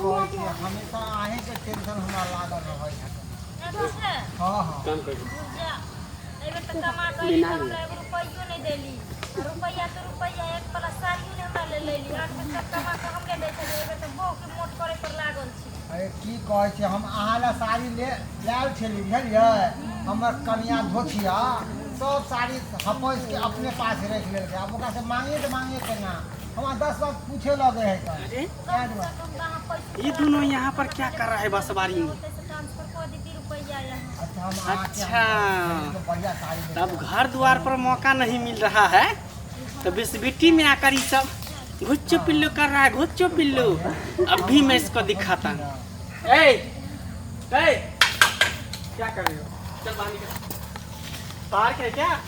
कहै छी हमेशा आहे के टेंशन हमरा लागल रहै है। हां हां काम कर एबे त कमा करी हमरा 1 रुपैयो नहीं देली। रुपैया तो रुपैया एक प्लस साड़ी ने हमरा ले लेली। 8 में तक कमा के हमके दै छले। एबे त बो के मोट करे पर लागल छी। अरे की कहै छी हम अहाँ ला साड़ी लायल छली बुझलियै। हमर कनिया धोतिया सब साड़ी हपैस के अपने पास रख लेल के। अब ओकरा से मांगे केना हमरा 10 बार पूछे लगे है। अरे ये दोनों यहाँ पर क्या कर रहा है बसवारी में? अच्छा तब घर द्वार पर मौका नहीं मिल रहा है तो बिस्बिट्टी में आकर ये सब घुच्चो पिल्लू कर रहा है। घुच्चो पिल्लू अभी मैं इसको दिखाता हूँ। ए क्या कर रहे हो? चल बाहर निकल। पार्क है क्या?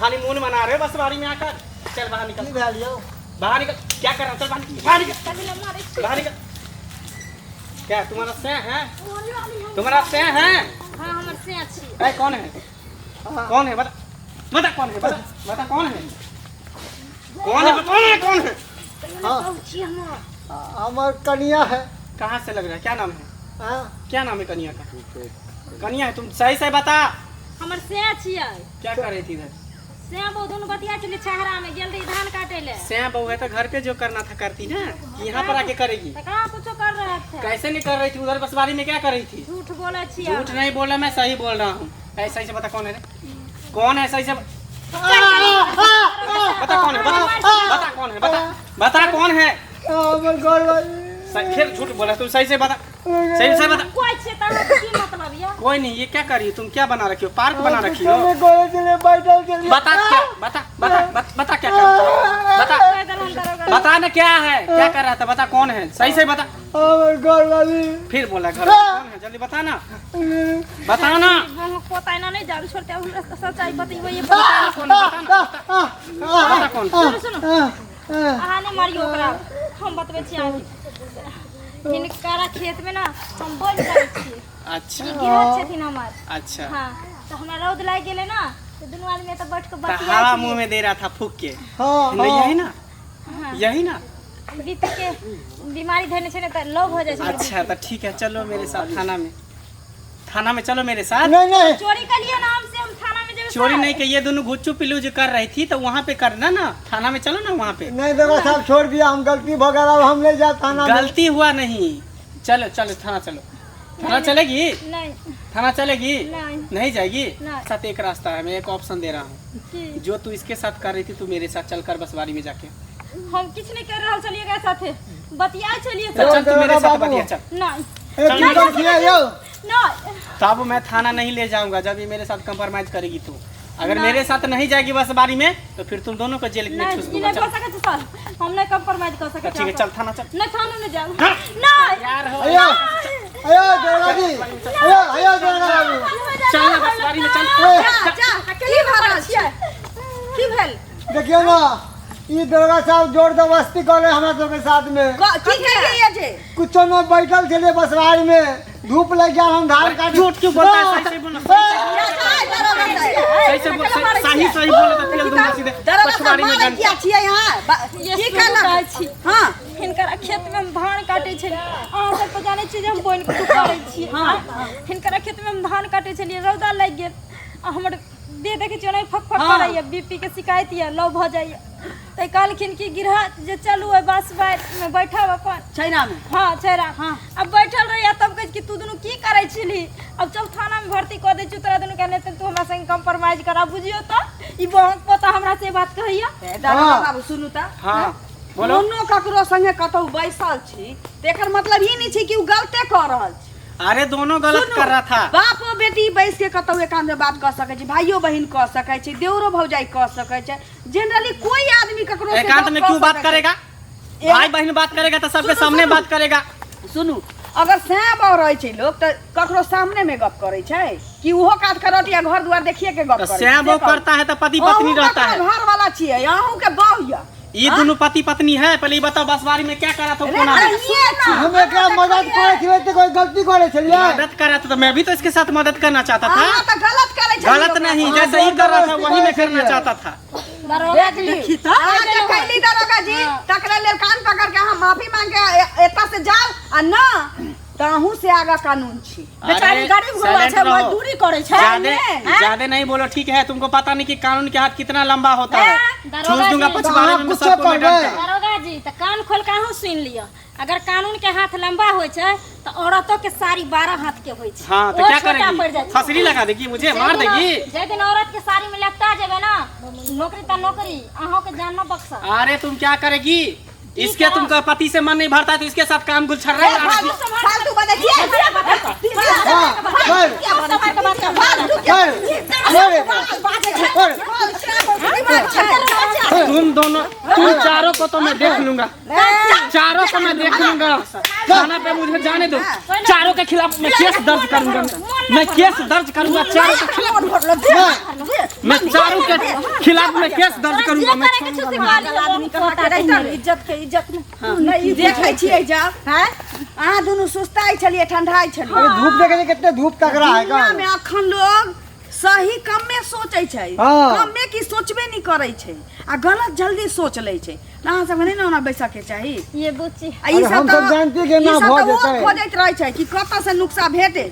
हनीमून मना रहे हो बसवारी में आकर? चल बाहर निकल। बाहर निकल। क्या कर रहा है? चल बाहर निकल। बाहर निकल। क्या तुम्हारा सें है? तुम्हारा सें है? हां हमर से अच्छी। ए कौन है? कौन है? बता कौन है? बता कौन है? कौन है? हमर कनिया है। कहाँ से लग रहा है? क्या नाम है? हां क्या नाम है कनिया का? कनिया है तुम सही से बता। हमर से अच्छी है। क्या कर रही थी इधर? से बहु दोनों बतिया चली छहरा में गेल रही धान काटे ले। से बहू है तो घर पे जो करना था करती ना, यहाँ पर आके करेगी। तो कहाँ कुछ कर रहे थे? कैसे नहीं कर रही थी? उधर बसवारी में क्या कर रही थी? झूठ बोला छी। झूठ नहीं बोला, मैं सही बोल रहा हूँ। ऐसा ही से बता कौन है? कौन है? सही से बता कौन है? बता कौन है? बता कौन है? हमर घर वाली फिर झूठ बोला तू। सही से बता। सही से बता। कोई क्षेत्र की मतलब ये? कोई नहीं। ये क्या कर रही हो तुम? क्या बना रखी हो? पार्क बना रखी हो? बता क्या? बता क्या कर? बता ना क्या है? क्या कर रहा था? बता कौन है? सही से बता। हमर घर वाली फिर बोला घर कौन है? जल्दी बता ना। बता ना। हम पता ना नहीं जान छोड़ते हमरा सच्चाई बताइए। ये बता कौन? सुनो अहाँ ने मारियो ओकरा। हम बतबै छी आगे। हिनकारा खेत में ना हम बोल करै छी। अच्छा गिरत छथिन हमार। अच्छा हां तो हमरा रौद लाग गेले ना तो दोनों आदमी तो बैठ के बतिया छी। हवा मुंह में दे रहा था फूक के। हां यही ना? हां यही ना? बीपी के बीमारी धरने छे ना तो लो हो जाए। अच्छा तो ठीक है चलो मेरे साथ थाना में चलो मेरे साथ। नहीं चोरी कर लिया नाम से हम थाना में जब चोरी नहीं कि ये दोनों घुच्चू पिल्लू जो कर रही थी तो वहाँ पे करना ना। थाना में चलो ना वहाँ पे। नहीं देखो साहब छोड़ दिया हम गलती भगरा हम ले जा थाना में। गलती हुआ नहीं। चलो थाना चलो। थाना चलेगी? नहीं थाना चलेगी? नहीं जाएगी? नहीं। साथ एक रास्ता है, मैं एक ऑप्शन दे रहा हूँ। जो तू इसके साथ कर रही थी तू मेरे साथ चलकर बसवारी में जाके। हम कुछ नहीं कर रहा। चलिएगा साथे बतिया चलिए। चल तू मेरे साथ बतिया चल। नहीं तब मैं थाना नहीं ले जाऊंगा जब ये मेरे साथ कंप्रोमाइज करेगी तू। अगर मेरे साथ नहीं जाएगी बसवारी में तो फिर तुम दोनों को जेल में ठूस दूंगा। हम नहीं कंप्रोमाइज कर सकते। ठीक है चल थाना चल। नहीं थाना नहीं जाओ। नहीं यार हो चल ना बसवारी में चल। की भेल? देखियो ना ई दरोगा साहब जोर जबरदस्ती करे हमरा सब के साथ में। की कहिए ये जे कुछ न बैठल छले बसवारी में धूप लग गया हम धान काट। झूठ क्यों बोलता है? सही से बोल। सही बोले तो तेल दूंगा सीधे बसवारी में गन। क्या छिए यहां? की करना छी? हां हिनकर खेत में हम धान काटे छली। अहाँ सब तो जाने छी जे हम बोइन के करे छी। हां हिनकर खेत में हम धान काटे छली। रौदा लग गेल। हमर दे देखे छी नहीं फक करैया। बीपी के शिकायत या लो भ जाइए। तै कहलखिन कि गिरह जे चलू है बस में बैठब अपन छैरा में। हां छैरा। हां अब बैठल रहिया तब कह कि तू दोनों की करे छिली। अब चल थाना में भर्ती कर दे छु तोरा दोनों के। नहीं तू हमरा संग कंप्रोमाइज करा। बुझियो तो ई बहुत पता हमरा से बात कहिया। दादा बाबू सुनू त। हां बोलो। कोनो ककरो संगे कतौ बैसल छी तेकर मतलब ई नहीं छी कि उ गलते कर रहल छी। अरे दोनों गलत कर रहा था। बाप और बेटी बैस के कतौ एकांत में बात कर सके छी। भाइयो बहन कर सके छी। देवरो भौजाई कर सके छै। जनरली कोई आदमी ककरो से एकांत में क्यों बात करेगा? भाई बहन बात करेगा तो सबके सामने बात करेगा। सुनू अगर सैं बाव रहे छै लोग त ककरो सामने में गप करे छै कि उहो काट करत या घर द्वार देखिए के गप करे। सैं बाव करता है तो पति पत्नी रहता है। घर वाला छिए अहू के बाव या ये दोनों पति पत्नी है। पहले बताओ बसवारी में क्या करा था? हम एकरा मदद करे छले त कोई गलती करे छले। मदद करा था तो मैं भी तो इसके साथ मदद करना चाहता था। हां त गलत करे छै। गलत नहीं जैसे ही कर रहा था वही मैं करना चाहता था। दरोगा देख जी ली आज कैली दरोगा जी तकरा ले कान पकड़ के हम माफी मांग के एता से जाओ आ ना ताहू से आगा कानून छी बेचारी अरे, गरीब हुआ silent है रहो। मजदूरी करे छे ज्यादा नहीं बोलो ठीक है। तुमको पता नहीं कि कानून के हाथ कितना लंबा होता है। दरोगा ठूस दूंगा जी, पछवाड़े में कुछ सबको मैं कर डरता दे। हूं। दरोगा जी त कान खोल के अहूँ सुन लियो। अगर कानून के हाथ लंबा होय छे तो औरतों के साड़ी 12 हाथ के होय छे। हाँ तो ओ क्या छोटा पड़ जाय करेगी? छे। फसरी लगा देगी मुझे, मार देगी। जे दिन औरत के साड़ी में लगता जेबे ना नौकरी त नौकरी अहों के जान न बक्सा। अरे तुम क्या करेगी? इसके तुमका पति से मन नहीं भरता है तो इसके साथ काम गुल छर रहा है। फालतू बात है तुम दोनों, तुम चारों को तो मैं देख लूंगा, चारों को मैं देख लूंगा। थाना पे मुझे जाने दो। चारों के खिलाफ मैं केस दर्ज करूंगा। मैं केस दर्ज करूंगा चारों के खिलाफ। मैं चारों के खिलाफ मैं केस दर्ज करूंगा। मैं आदमी का इज्जत के इज्जत में देखे छियै जा हैं अहाँ दुनू सुस्ताई छलिए ठंडाई छलिए अरे धूप देखे कितने धूप तक रहा है दुनिया में अखन लोग सही कम में सोचे छै हाँ। कम में की सोचबे नहीं करे छै आ गलत जल्दी सोच ले छै अहाँ सब नहीं ना बैसा के चाही ये बुच्ची आ ई अरे हम सब जानते हैं कि ना भऽ जेतै। खोजैत रहे छै कि कतऽ से नुक्सा भेटे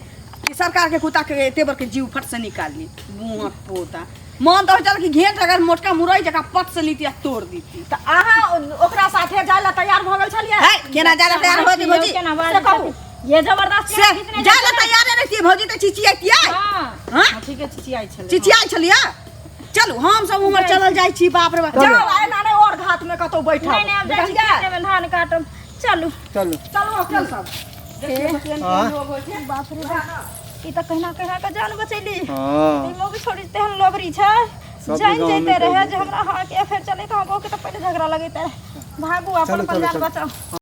कि सरकार के कुत्ता के तेवर के जीव फट से निकाली मुंह पोता मन तो चल कि घेट अगर मोटका मुरई जका पट से लीती तोड़ दीती त अहाँ ओकरा साथे जाय ला तैयार भ गेल छलिए। है केना जाला तैयार हो दी भौजी केना बात कहू ये जबरदस्ती से जाला तैयार रहती भौजी त चिचियातिया हां हां ठीक है चिचियाई छले चिचियाई छलिया चलू हम सब उमर चलल जाइ छी बाप रे बाप चलो। जाओ आए नाने और घाट में कतौ बैठा नहीं नहीं अब जाय छी खेते में धान काटम। चलू चलो चलो चल सब हाँ। बाप रे बाप ई त कहना के जान बचैली। हाँ। ई मोगी छोड़ी तेहन लोबरी छै सब जान गाँव में जैते कह रहे दी। जे हमरा हां के फेर चले त हम के त पहले झगड़ा लगैते भागू अपन चलो, अपन चलो, जान चलो। बचाओ।